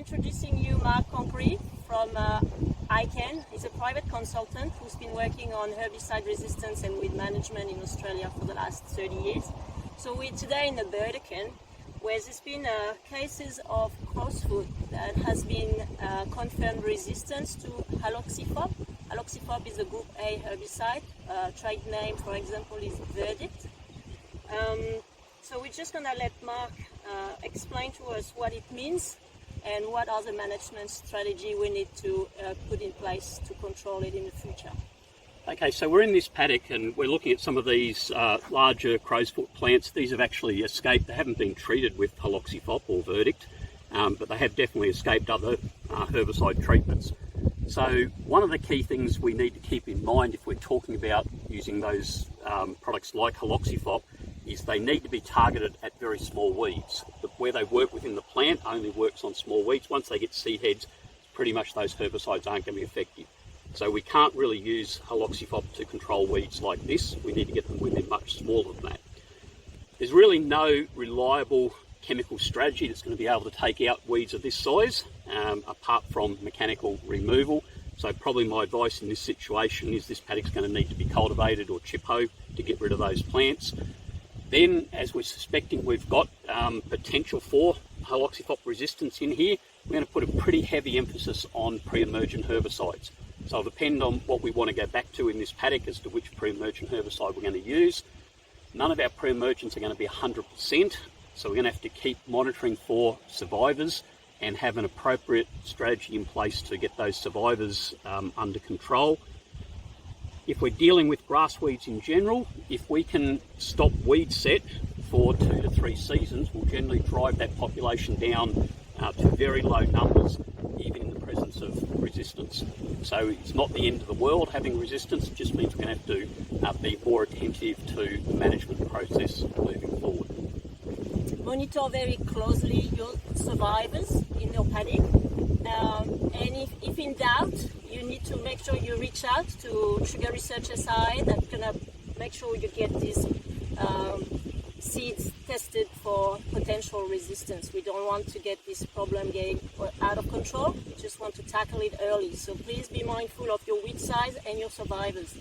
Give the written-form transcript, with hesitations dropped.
introducing you Mark Congreve from ICAN. He's a private consultant who's been working on herbicide resistance and weed management in Australia for the last 30 years. So we're today in the Burdekin, where there's been cases of crowsfoot that has been confirmed resistance to haloxyphop. Haloxyphop is a group A herbicide. Trade name, for example, is Burdekin. So we're just going to let Mark explain to us what it means and what are the management strategy we need to put in place to control it in the future. Okay, so we're in this paddock and we're looking at some of these larger crowsfoot plants. These have actually escaped. They haven't been treated with haloxyphop or verdict, but they have definitely escaped other herbicide treatments. So one of the key things we need to keep in mind if we're talking about using those products like haloxyphop is they need to be targeted at very small weeds. Where they work within the plant only works on small weeds. Once they get seed heads, pretty much those herbicides aren't going to be effective. So we can't really use haloxyphop to control weeds like this. We need to get them within much smaller than that. There's really no reliable chemical strategy that's going to be able to take out weeds of this size, apart from mechanical removal. So probably my advice in this situation is this paddock's going to need to be cultivated or chip-hoe to get rid of those plants. Then, as we're suspecting we've got potential for haloxyphop resistance in here, we're going to put a pretty heavy emphasis on pre-emergent herbicides. So it'll depend on what we want to go back to in this paddock as to which pre-emergent herbicide we're going to use. None of our pre-emergents are going to be 100%, so we're going to have to keep monitoring for survivors and have an appropriate strategy in place to get those survivors under control. If we're dealing with grass weeds in general, if we can stop weed set for 2 to 3 seasons, we'll generally drive that population down to very low numbers, even in the presence of resistance. So it's not the end of the world having resistance, it just means we're going to have to be more attentive to the management process moving forward. Monitor very closely your survivors in your paddock, and if in doubt, you need to make sure you reach out to Sugar Research SI that's going to make sure you get these seeds tested for potential resistance. We don't want to get this problem getting out of control. We just want to tackle it early. So please be mindful of your weed size and your survivors.